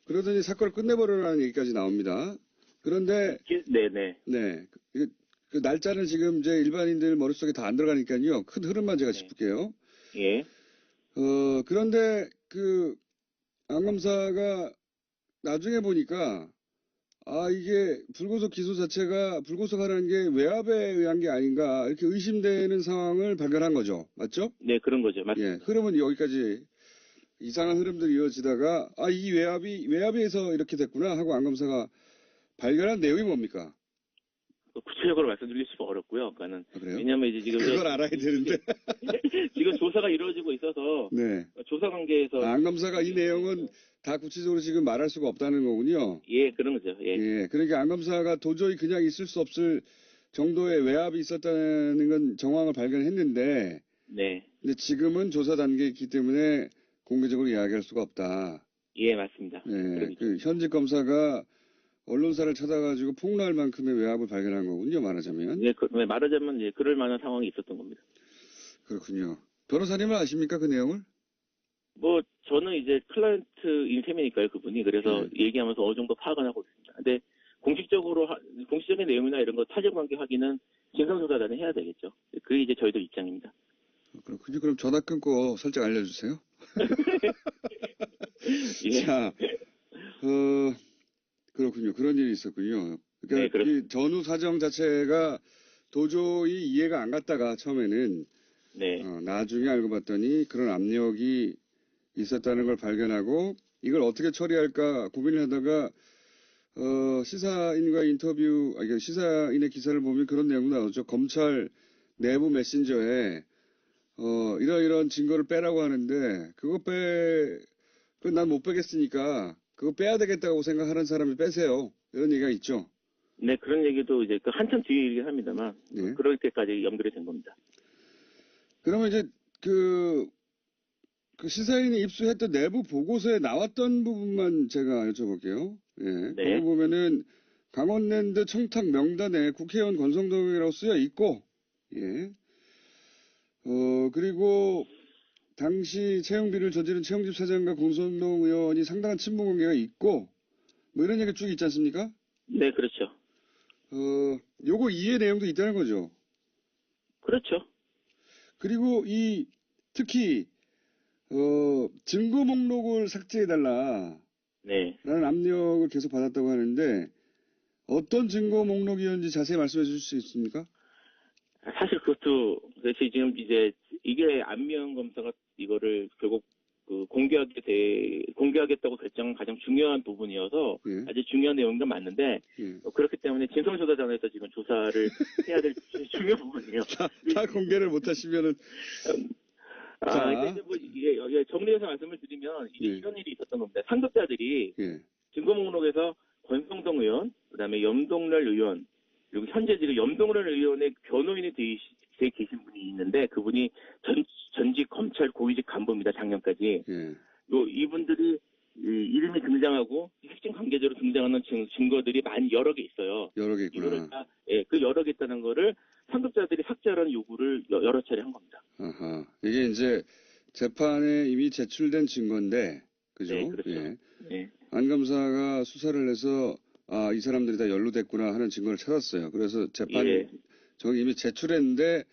그러더니 사건을 끝내버리라는 얘기까지 나옵니다. 그런데 네. 그 날짜는 지금 이제 일반인들 머릿속에 다 안 들어가니까요. 큰 흐름만 제가 짚을게요. 예. 그런데 안 검사가 나중에 보니까 이게 불구속 기소 자체가 불구속하라는 게 외압에 의한 게 아닌가 이렇게 의심되는 상황을 발견한 거죠. 맞죠? 네, 그런 거죠. 맞습니다. 예. 흐름은 여기까지 이상한 흐름들이 이어지다가 이 외압에서 이렇게 됐구나 하고 안 검사가 발견한 내용이 뭡니까? 구체적으로 말씀드릴 수가 어렵고요. 그러니까는 그래요? 왜냐하면 이제 지금 그걸 알아야 되는데. 지금 조사가 이루어지고 있어서 네. 조사 관계에서 안 검사가 이 내용은 다 구체적으로 지금 말할 수가 없다는 거군요. 예, 그런 거죠. 예. 예. 그러니까 안 검사가 도저히 그냥 있을 수 없을 정도의 외압이 있었다는 건 정황을 발견했는데, 네. 근데 지금은 조사 단계에 있기 때문에 공개적으로 이야기할 수가 없다. 예, 맞습니다. 예. 그 현직 검사가 언론사를 찾아가지고 폭로할 만큼의 외압을 발견한 거군요, 말하자면. 예, 말하자면 예, 그럴 만한 상황이 있었던 겁니다. 그렇군요. 변호사님은 아십니까, 그 내용을? 뭐 저는 이제 클라이언트인 셈이니까요, 그분이. 그래서 얘기하면서 어느 정도 파악은 하고 있습니다. 근데 공식적인 내용이나 이런 거 사실관계 확인은 진상조사단이 해야 되겠죠. 그게 이제 저희들 입장입니다. 그렇군요. 그럼 전화 끊고 살짝 알려주세요. 예. 자, 그렇군요. 그런 일이 있었군요. 그러니까 네, 이 전후 사정 자체가 도저히 이해가 안 갔다가 처음에는 네. 나중에 알고 봤더니 그런 압력이 있었다는 걸 발견하고 이걸 어떻게 처리할까 고민을 하다가 시사인과 인터뷰, 시사인의 기사를 보면 그런 내용도 나오죠. 검찰 내부 메신저에 이런 증거를 빼라고 하는데 난 못 빼겠으니까 그거 빼야 되겠다고 생각하는 사람이 빼세요. 이런 얘기가 있죠. 네, 그런 얘기도 이제 한참 뒤에 얘기긴 합니다만 네. 그럴 때까지 연결이 된 겁니다. 그러면 이제 그 시사인이 입수했던 내부 보고서에 나왔던 부분만 제가 여쭤볼게요. 예. 네. 거기 보면은 강원랜드 청탁 명단에 국회의원 권성동이라고 쓰여 있고, 예. 그리고 당시 채용비를 저지른 채용집 사장과 권성동 의원이 상당한 친분 관계가 있고, 뭐 이런 얘기 쭉 있지 않습니까? 네, 그렇죠. 요거 이해 내용도 있다는 거죠. 그렇죠. 그리고 특히 증거 목록을 삭제해달라. 네. 라는 압력을 계속 받았다고 하는데, 어떤 증거 목록이었는지 자세히 말씀해 주실 수 있습니까? 사실 그것도, 그래서 지금 이제, 이게 안미연 검사가 이거를 결국 공개하겠다고 결정한 가장 중요한 부분이어서 예. 아주 중요한 내용인 맞는데, 예. 그렇기 때문에 진성조사단에서 지금 조사를 해야 될 중요한 부분이에요. 다 공개를 못 하시면은. 그러니까 이제 뭐, 정리해서 말씀을 드리면, 이런 일이 있었던 겁니다. 상급자들이 증거 목록에서 권성동 의원, 그 다음에 염동열 의원, 그리고 현재 지금 염동열 의원의 변호인이 돼 계신 분이 있는데, 그분이 전직 검찰 고위직 간부입니다, 작년까지. 이분들이 이름이 등장하고, 핵심 관계자로 등장하는 증거들이 여러 개 있어요. 여러 개 있구나. 그 여러 개 있다는 거를 상급자들이 삭제하라는 요구를 여러 차례 한 겁니다. 아하. 이게 이제 재판에 이미 제출된 증거인데, 그죠? 네, 그렇죠. 예. 네. 안 검사가 수사를 해서, 이 사람들이 다 연루됐구나 하는 증거를 찾았어요. 그래서 재판이 저기 이미 제출했는데,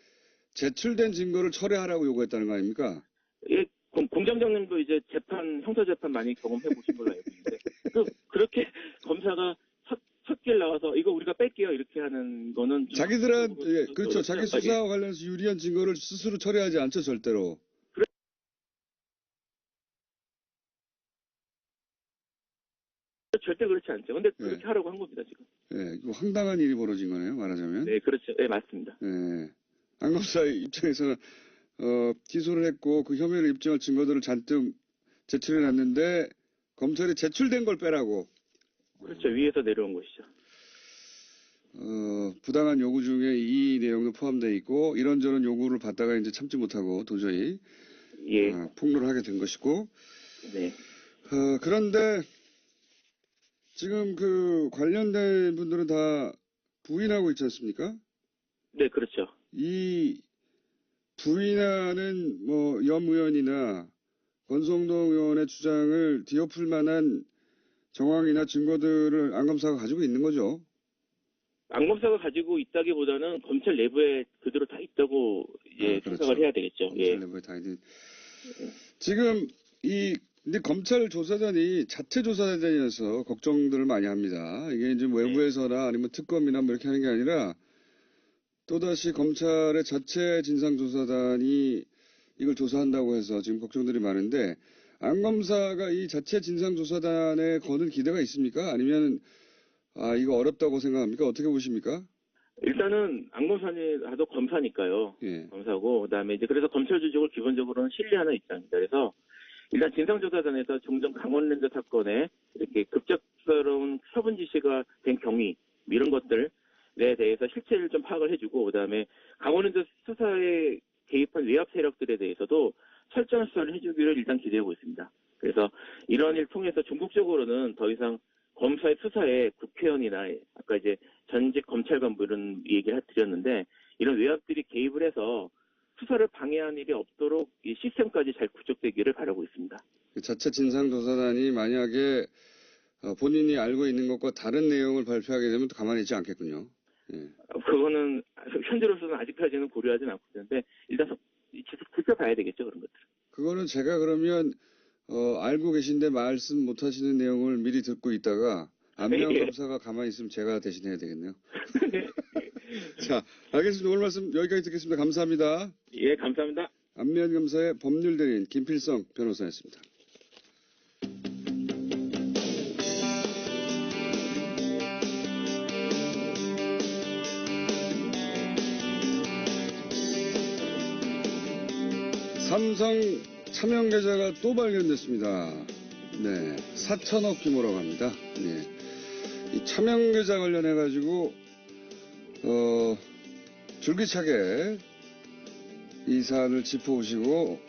제출된 증거를 철회하라고 요구했다는 거 아닙니까? 예, 공장장님도 이제 형사재판 많이 경험해 보신 걸로 알고 있는데, 그렇게 검사가 첫 길 나와서 이거 우리가 뺄게요 이렇게 하는 거는 그렇죠. 자기 수사와 관련해서 유리한 증거를 스스로 처리하지 않죠, 절대로. 절대 그렇지 않죠. 근데 그렇게 하라고 한 겁니다, 지금. 예, 이거 황당한 일이 벌어진 거네요, 말하자면. 네, 그렇죠. 네, 맞습니다. 예. 안 검사의 입장에서는, 기소를 했고, 그 혐의를 입증할 증거들을 잔뜩 제출해 놨는데, 검찰이 제출된 걸 빼라고. 그렇죠. 위에서 내려온 것이죠. 부당한 요구 중에 이 내용도 포함되어 있고, 이런저런 요구를 받다가 이제 참지 못하고, 도저히, 폭로를 하게 된 것이고, 네. 그런데, 지금 관련된 분들은 다 부인하고 있지 않습니까? 네, 그렇죠. 이 부인하는 염 의원이나 권성동 의원의 주장을 뒤엎을 만한 정황이나 증거들을 안 검사가 가지고 있는 거죠. 안 검사가 가지고 있다기보다는 검찰 내부에 그대로 다 있다고 생각을 해야 되겠죠. 검찰 내부에 다 있는. 지금 근데 검찰 조사단이 자체 조사단이어서 걱정들을 많이 합니다. 이게 이제 외부에서나 아니면 특검이나 뭐 이렇게 하는 게 아니라 또다시 검찰의 자체 진상조사단이 이걸 조사한다고 해서 지금 걱정들이 많은데 안 검사가 이 자체 진상조사단에 거는 기대가 있습니까? 아니면 이거 어렵다고 생각합니까? 어떻게 보십니까? 일단은 안검사도 검사니까요. 예. 검사고 그다음에 이제 그래서 검찰 조직을 기본적으로는 신뢰하는 입장입니다. 그래서 일단 진상조사단에서 종전 강원랜드 사건에 이렇게 급작스러운 처분 지시가 된 경위 이런 것들에 대해서 실체를 좀 파악을 해주고 그다음에 강원랜드 수사에 개입한 외압 세력들에 대해서도 철저한 수사를 해주기를 일단 기대하고 있습니다. 그래서 이런 일 통해서 전국적으로는 더 이상 검사의 수사에 국회의원이나 아까 이제 전직 검찰관부 이런 얘기를 드렸는데 이런 외압들이 개입을 해서 수사를 방해하는 일이 없도록 이 시스템까지 잘 구축되기를 바라고 있습니다. 자체 진상조사단이 만약에 본인이 알고 있는 것과 다른 내용을 발표하게 되면 또 가만히 있지 않겠군요. 예. 그거는 현재로서는 아직까지는 고려하지는 않고 있는데 일단 지켜봐야 되겠죠, 그런 것들. 그거는 제가 그러면 알고 계신데 말씀 못 하시는 내용을 미리 듣고 있다가 안면 검사가 가만히 있으면 제가 대신해야 되겠네요. 자, 알겠습니다. 오늘 말씀 여기까지 듣겠습니다. 감사합니다. 예, 감사합니다. 안면 검사의 법률대리인 김필성 변호사였습니다. 삼성 차명 계좌가 또 발견됐습니다. 네, 4천억 규모라고 합니다. 네. 이 차명 계좌 관련해가지고, 줄기차게 이 사안을 짚어오시고,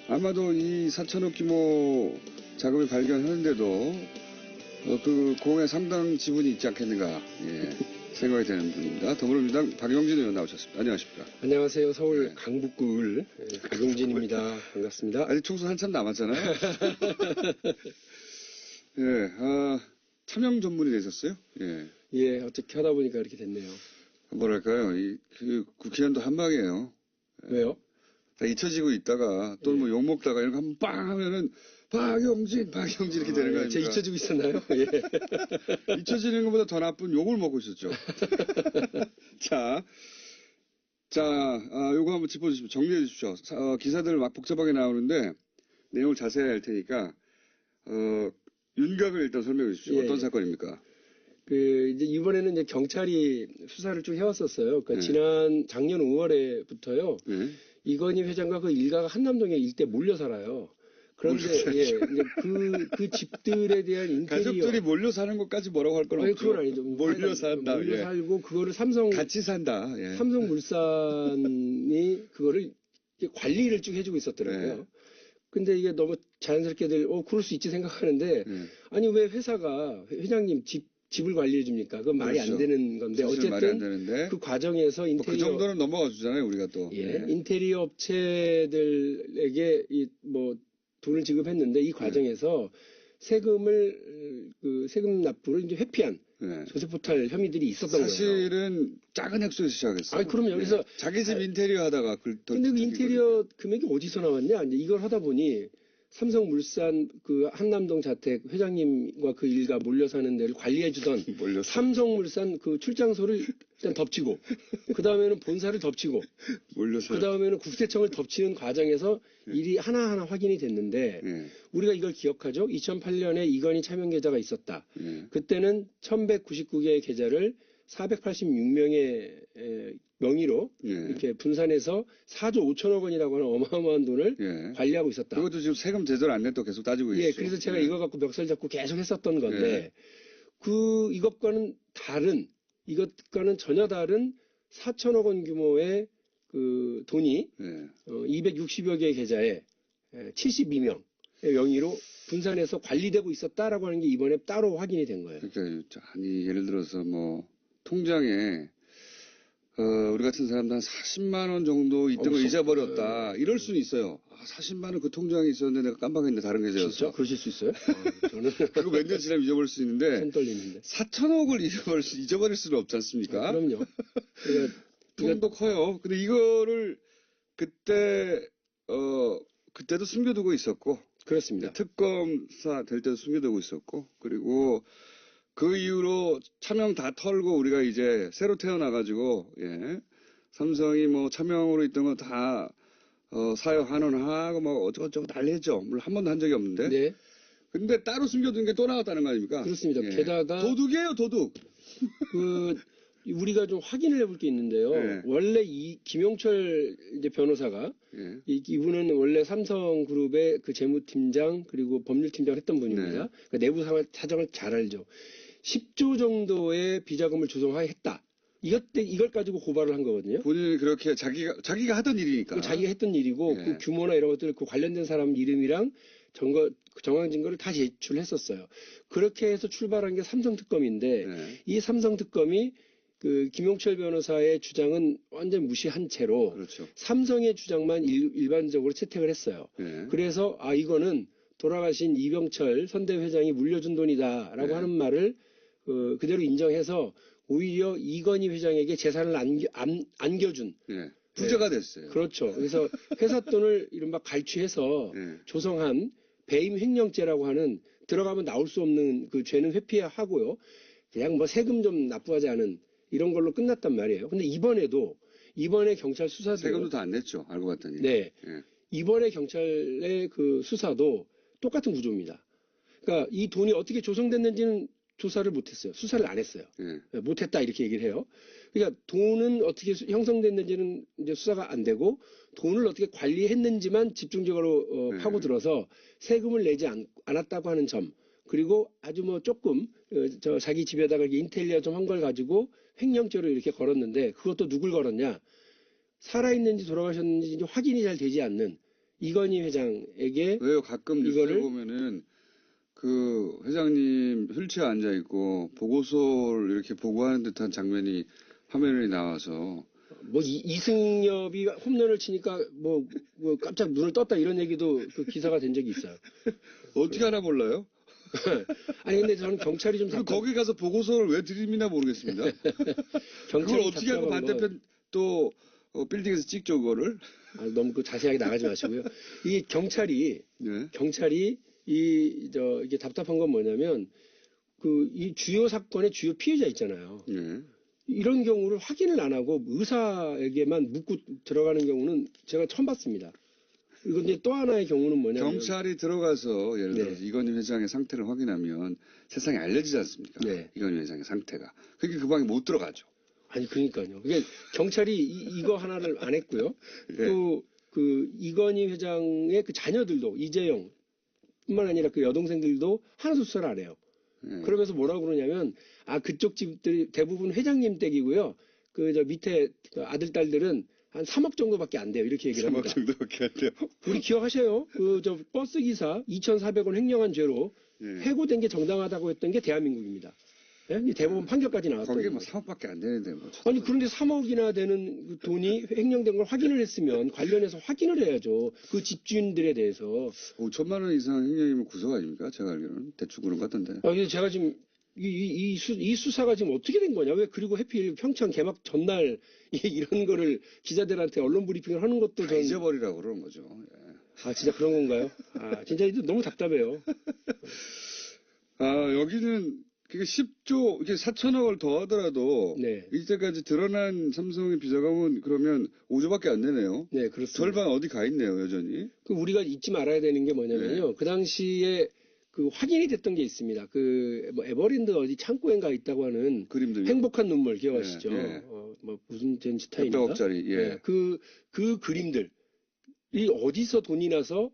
아마도 이 4천억 규모 자금을 발견하는데도, 그 공에 상당 지분이 있지 않겠는가, 예, 생각이 되는 분입니다. 더불어민주당 박용진 의원 나오셨습니다. 안녕하십니까. 안녕하세요. 서울 네. 강북구 을 박용진입니다. 반갑습니다. 아직 총선 한참 남았잖아요. 예, 차명 전문이 되셨어요? 예. 예, 어떻게 하다 보니까 이렇게 됐네요. 뭐랄까요, 국회의원도 한 방이에요. 예. 왜요? 다 잊혀지고 있다가, 또 뭐 욕먹다가 이렇게 한번 빵 하면은, 박용진 이렇게 되는 거 아닙니까? 제가 잊혀지고 있었나요? 예. 잊혀지는 것보다 더 나쁜 욕을 먹고 있었죠. 요거 한번 짚어주십시오. 정리해 주십시오. 기사들 막 복잡하게 나오는데, 내용을 자세히 할 테니까, 윤곽을 일단 설명해 주십시오. 예, 어떤 사건입니까? 이제 이번에는 이제 경찰이 수사를 쭉 해왔었어요. 그러니까 네. 작년 5월부터요. 네. 이건희 회장과 그 일가가 한남동에 일대 몰려 살아요. 그런데, 예, 이제 그 집들에 대한 인테리어. 가족들이 몰려 사는 것까지 뭐라고 할 건 없죠. 그건 아니죠. 몰려 산다. 몰려 예. 살고, 그거를 같이 산다. 예. 삼성물산이 그거를 관리를 쭉 해주고 있었더라고요. 네. 근데 이게 너무 자연스럽게들, 그럴 수 있지 생각하는데, 아니, 왜 회사가, 회장님 집을 관리해 줍니까? 그건 말이 그렇죠. 안 되는 건데, 사실 말이 안 어쨌든 되는데. 그 과정에서 뭐 인테리어. 그 정도는 넘어가 주잖아요, 우리가 또. 예, 인테리어 업체들에게 돈을 지급했는데, 이 과정에서 세금 납부를 이제 회피한 네. 조세포탈 혐의들이 있었던 거예요. 사실은 작은 액수에서 시작했어요. 그럼요. 그래서 자기 집 인테리어 하다가 근데 그 인테리어 금액이 어디서 나왔냐? 이제 이걸 하다 보니 삼성물산 그 한남동 자택 회장님과 그 일가 몰려 사는 데를 관리해주던 삼성물산 그 출장소를 일단 덮치고 그 다음에는 본사를 덮치고 그 다음에는 국세청을 덮치는 과정에서 일이 하나하나 확인이 됐는데 우리가 이걸 기억하죠? 2008년에 이건희 차명 계좌가 있었다. 그때는 1199개의 계좌를 486명의 명의로 이렇게 분산해서 4조 5천억 원이라고 하는 어마어마한 돈을 관리하고 있었다. 그것도 지금 세금 제대로 안 냈다고 계속 따지고 있어요. 예, 그래서 제가 이거 갖고 멱살 잡고 계속 했었던 건데 이것과는 전혀 다른 4천억 원 규모의 그 돈이 260여 개의 계좌에 72명의 명의로 분산해서 관리되고 있었다라고 하는 게 이번에 따로 확인이 된 거예요. 그러니까 아니 예를 들어서 뭐 통장에 우리 같은 사람도 한 40만 원 정도 있던 걸 잊어버렸다. 이럴 수는 있어요. 40만 원 그 통장에 있었는데 내가 깜빡했는데 다른 계좌였어. 진짜? 그러실 수 있어요? 저는 그리고 몇 년 지나면 잊어버릴 수 있는데 손 떨리는데. 4천억을 잊어버릴 수는 없지 않습니까? 그럼요. 돈도 커요. 근데 이거를 그때도 숨겨두고 있었고. 그렇습니다. 특검사 될 때도 숨겨두고 있었고. 그리고 그 이후로 차명 다 털고 우리가 이제 새로 태어나가지고, 삼성이 뭐 차명으로 있던 거 다, 사유 환원하고 뭐 어쩌고저쩌고 난리 했죠. 물론 한 번도 한 적이 없는데. 네. 근데 따로 숨겨둔 게 또 나왔다는 거 아닙니까? 그렇습니다. 게다가. 도둑이에요, 도둑. 우리가 좀 확인을 해볼 게 있는데요. 네. 원래 이 김용철 이제 변호사가 예. 이분은 원래 삼성그룹의 그 재무팀장 그리고 법률팀장을 했던 분입니다. 네. 그러니까 내부 사정을 잘 알죠. 10조 정도의 비자금을 조성했다. 이걸 가지고 고발을 한 거거든요. 본인이 그렇게 자기가 하던 일이니까. 그 자기가 했던 일이고 예. 그 규모나 이런 것들 그 관련된 사람 이름이랑 정황 증거를 다 제출했었어요. 그렇게 해서 출발한 게 삼성특검인데 네. 이 삼성특검이 그 김용철 변호사의 주장은 완전 무시한 채로 그렇죠. 삼성의 주장만 일반적으로 채택을 했어요. 예. 그래서 이거는 돌아가신 이병철 선대 회장이 물려준 돈이다라고 네. 하는 말을 그대로 인정해서 오히려 이건희 회장에게 재산을 안겨준. 예. 부자가 됐어요. 그렇죠. 그래서 회사 돈을 이른바 갈취해서 예. 조성한 배임 횡령죄라고 하는 들어가면 나올 수 없는 그 죄는 회피하고요. 그냥 뭐 세금 좀 납부하지 않은 이런 걸로 끝났단 말이에요. 근데 이번에 경찰 수사도 세금도 다 안 냈죠. 알고 봤더니. 네. 예. 이번에 경찰의 그 수사도 똑같은 구조입니다. 그러니까 이 돈이 어떻게 조성됐는지는 조사를 못했어요. 수사를 안 했어요. 예. 못했다 이렇게 얘기를 해요. 그러니까 돈은 어떻게 형성됐는지는 이제 수사가 안 되고 돈을 어떻게 관리했는지만 집중적으로 파고들어서 세금을 내지 않았다고 하는 점 그리고 아주 뭐 조금 자기 집에다가 인테리어 좀 한 걸 가지고 횡령죄로 이렇게 걸었는데 그것도 누굴 걸었냐? 살아있는지 돌아가셨는지 확인이 잘 되지 않는 이건희 회장에게 왜요? 가끔 뉴스에 이거를 보면은 그 회장님 휠체어 앉아 있고 보고서를 이렇게 보고하는 듯한 장면이 화면에 나와서 뭐 이승엽이 홈런을 치니까 뭐 깜짝 눈을 떴다 이런 얘기도 그 기사가 된 적이 있어요. 어떻게 하나 몰라요? 아니 근데 저는 경찰이 좀 그리고 거기 가서 보고서를 왜 드립니나 모르겠습니다. 그걸 어떻게 하고 반대편 또 빌딩에서 찍죠 그거를? 너무 그 자세하게 나가지 마시고요. 이 경찰이 이게 답답한 건 뭐냐면 이 주요 사건의 주요 피해자 있잖아요. 네. 이런 경우를 확인을 안 하고 의사에게만 묻고 들어가는 경우는 제가 처음 봤습니다. 그리고 이제 또 하나의 경우는 뭐냐면 경찰이 들어가서 예를 들어서 이건희 회장의 상태를 확인하면 세상에 알려지지 않습니까? 네. 이건희 회장의 상태가. 그러니까 그 방에 못 들어가죠. 아니 그러니까요. 그게 경찰이 이거 하나를 안 했고요. 네. 또 그 이건희 회장의 그 자녀들도 이재영 뿐만 아니라 그 여동생들도 하나도 수사를 안 해요. 네. 그러면서 뭐라고 그러냐면 그쪽 집들이 대부분 회장님 댁이고요. 저 밑에 그 아들 딸들은 한 3억 정도밖에 안 돼요. 이렇게 얘기를 합니다. 3억 정도밖에 안 돼요. 우리 기억하셔요? 버스 기사 2,400원 횡령한 죄로 해고된 게 정당하다고 했던 게 대한민국입니다. 예? 대법원 판결까지 나왔던. 거기에 뭐 3억밖에 안 되는데 뭐. 아니 그런데 3억이나 되는 그 돈이 횡령된 걸 확인을 했으면 관련해서 확인을 해야죠. 그 집주인들에 대해서. 5천만 원 이상 횡령이면 구속 아닙니까? 제가 알기로는 대충 그런 것 같던데. 그래서 제가 지금 이 수사가 지금 어떻게 된 거냐? 왜 그리고 해필 평창 개막 전날 이런 거를 기자들한테 언론 브리핑을 하는 것도 다 잊어버리라고 그러는 거죠. 예. 진짜 그런 건가요? 진짜 너무 답답해요. 여기는 그게 10조, 이게 4천억을 더하더라도 네. 이때까지 드러난 삼성의 비자금은 그러면 5조밖에 안 되네요. 네, 그렇습니다. 절반 어디 가 있네요, 여전히. 우리가 잊지 말아야 되는 게 뭐냐면요. 그 당시에 그 확인이 됐던 게 있습니다. 뭐 에버랜드 어디 창고엔가 있다고 하는 그림들. 행복한 눈물 기억하시죠? 무슨 젠지타인인가? 100억짜리, 예. 그 그림들이 어디서 돈이 나서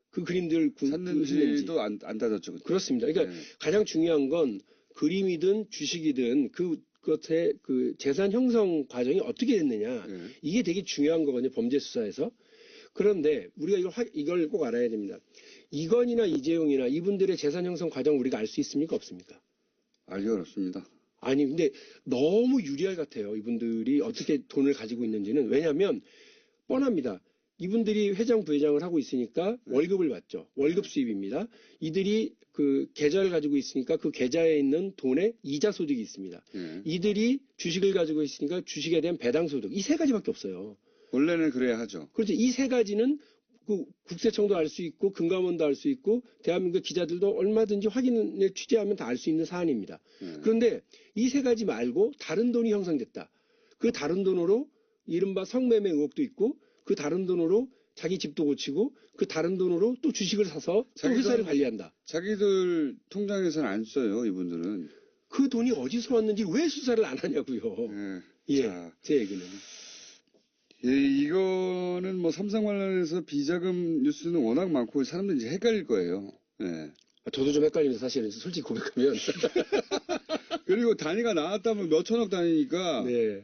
그 그림들 샀는지도 안 닫았죠. 그때. 그렇습니다. 그러니까 가장 중요한 건 그림이든 주식이든 그것의 그 재산 형성 과정이 어떻게 됐느냐. 이게 되게 중요한 거거든요. 범죄 수사에서. 그런데 우리가 이걸 꼭 알아야 됩니다. 이건이나 이재용이나 이분들의 재산 형성 과정 우리가 알 수 있습니까? 없습니까? 알기 어렵습니다. 아니 근데 너무 유리할 같아요. 이분들이 어떻게 돈을 가지고 있는지는. 왜냐하면 뻔합니다. 이분들이 회장 부회장을 하고 있으니까 월급을 받죠. 월급 수입입니다. 이들이 그 계좌를 가지고 있으니까 그 계좌에 있는 돈에 이자 소득이 있습니다. 이들이 주식을 가지고 있으니까 주식에 대한 배당 소득. 이 세 가지밖에 없어요. 원래는 그래야 하죠. 그렇죠. 이 세 가지는 그 국세청도 알 수 있고 금감원도 알 수 있고 대한민국 기자들도 얼마든지 확인을 취재하면 다 알 수 있는 사안입니다. 그런데 이 세 가지 말고 다른 돈이 형성됐다. 그 다른 돈으로 이른바 성매매 의혹도 있고 그 다른 돈으로 자기 집도 고치고 그 다른 돈으로 또 주식을 사서 또 회사를 관리한다. 자기들 통장에서는 안 써요, 이분들은. 그 돈이 어디서 왔는지 왜 수사를 안 하냐고요. 예, 자, 제 얘기는. 예, 이거는 뭐 삼성 관련해서 비자금 뉴스는 워낙 많고 사람들이 이제 헷갈릴 거예요. 예. 저도 좀 헷갈립니다. 사실은 솔직히 고백하면. 그리고 단위가 나왔다면 몇천억 단위니까 네.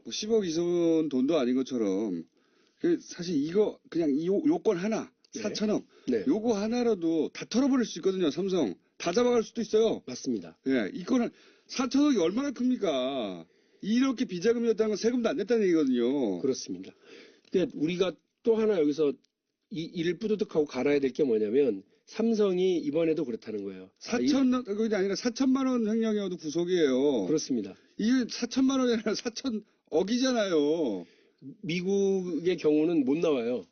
뭐 10억 이선 돈도 아닌 것처럼 사실 이거 그냥 요건 하나 네. 4천억 네. 요거 하나라도 다 털어버릴 수 있거든요. 삼성 다 잡아갈 수도 있어요. 맞습니다. 예, 이거는 4천억이 얼마나 큽니까? 이렇게 비자금이었다는 건 세금도 안 냈다는 얘기거든요. 그렇습니다. 그러니까 우리가 또 하나 여기서 이를 뿌듯하고 갈아야 될 게 뭐냐면 삼성이 이번에도 그렇다는 거예요. 4천, 그게 아니라 4천만 원 횡령이어도 구속이에요. 그렇습니다. 이게 4천만 원이 아니라 4천억이잖아요. 미국의 경우는 못 나와요.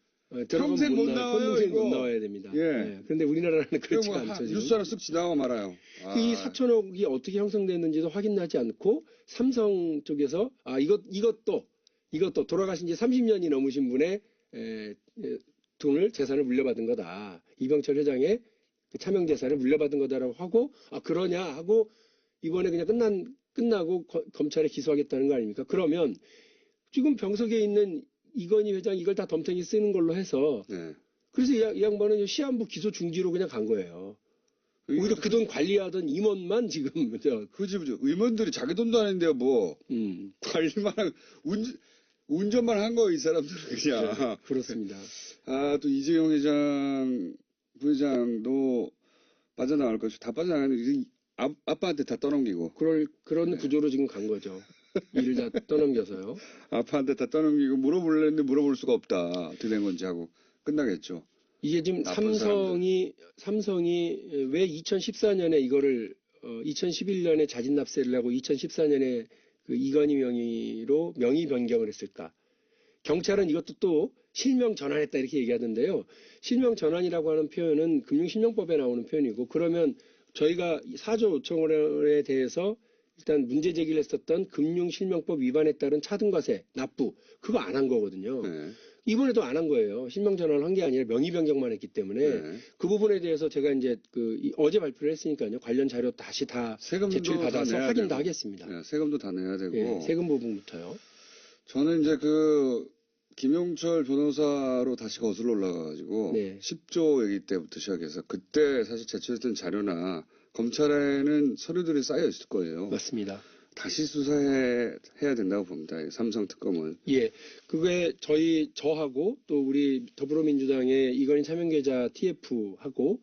평생 못 나와요, 평생 이거. 못 나와야 됩니다. 예. 네. 그런데 우리나라는 그렇지가 않죠. 지금. 뉴스 하나 쓱 지나가 말아요. 이 4천억이 어떻게 형성됐는지도 확인하지 않고 삼성 쪽에서 이것도 돌아가신 지 30년이 넘으신 분의 돈을 재산을 물려받은 거다. 이병철 회장의 차명 재산을 물려받은 거다라고 하고 그러냐 하고 이번에 그냥 끝나고 검찰에 기소하겠다는 거 아닙니까? 그러면 지금 병석에 있는 이건희 회장 이걸 다 덤탱이 쓰는 걸로 해서 네. 그래서 이 양반은 시한부 기소 중지로 그냥 간 거예요. 오히려 그 돈 관리하던 임원만 지금 그지 의원들이 자기 돈도 아닌데요 뭐 관리만 하고 운전만 한 거예요 이 사람들은 그냥. 네, 그렇습니다. 또 이재용 회장 부회장도 빠져나갈 것이 다 빠져나가는데 아빠한테 다 떠넘기고 그런 구조로 지금 간 거죠. 일을 다 떠넘겨서요. 아빠한테 다 떠넘기고 물어보려는데 물어볼 수가 없다. 어떻게 된 건지 하고 끝나겠죠. 이게 지금 삼성이 왜 2014년에 이거를 2011년에 자진 납세를 하고 2014년에 그 이건희 명의로 명의 변경을 했을까? 경찰은 이것도 또 실명 전환했다 이렇게 얘기하던데요. 실명 전환이라고 하는 표현은 금융실명법에 나오는 표현이고 그러면 저희가 4조 5천 원에 대해서 일단 문제 제기를 했었던 금융실명법 위반에 따른 차등과세, 납부 그거 안 한 거거든요. 네. 이번에도 안 한 거예요. 실명 전환을 한 게 아니라 명의 변경만 했기 때문에 네. 그 부분에 대해서 제가 이제 어제 발표를 했으니까요. 관련 자료 다시 다 제출 받아서 확인도 하겠습니다. 네, 세금도 다 내야 되고. 네, 세금 부분부터요. 저는 이제 김용철 변호사로 다시 거슬러 올라가가지고 네. 10조 얘기 때부터 시작해서 그때 사실 제출했던 자료나 검찰에는 서류들이 쌓여 있을 거예요. 맞습니다. 다시 수사해야 된다고 봅니다. 삼성 특검은. 예, 그게 저하고 또 우리 더불어민주당의 이건희 차명계좌 TF하고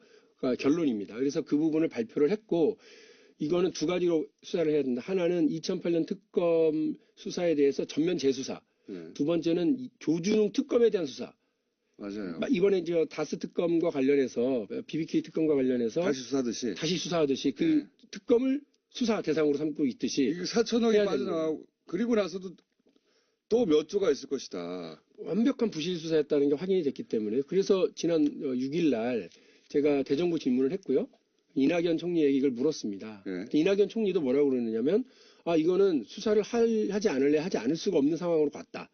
결론입니다. 그래서 그 부분을 발표를 했고 이거는 두 가지로 수사를 해야 된다. 하나는 2008년 특검 수사에 대해서 전면 재수사. 네. 두 번째는 조준웅 특검에 대한 수사. 맞아요. 이번에 다스 특검과 관련해서 BBK 특검과 관련해서 다시 수사하듯이 그 네. 특검을 수사 대상으로 삼고 있듯이 이게 4천억이 빠져나가고 그리고 나서도 또 몇 조가 있을 것이다. 완벽한 부실 수사였다는 게 확인이 됐기 때문에 그래서 지난 6일 날 제가 대정부 질문을 했고요. 이낙연 총리에게 이걸 물었습니다. 네. 이낙연 총리도 뭐라고 그러느냐면 이거는 수사를 하지 않을 수가 없는 상황으로 갔다.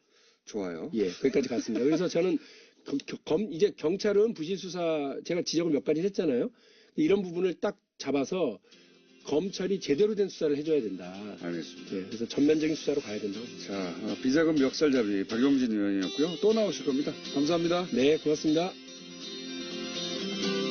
좋아요. 예, 거기까지 갔습니다. 그래서 저는 이제 경찰은 부실 수사 제가 지적을 몇 가지 했잖아요. 이런 부분을 딱 잡아서 검찰이 제대로 된 수사를 해줘야 된다. 알겠습니다. 예, 그래서 전면적인 수사로 가야 된다고. 자, 비자금 멱살잡이 박용진 의원이었고요. 또 나오실 겁니다. 감사합니다. 네, 고맙습니다.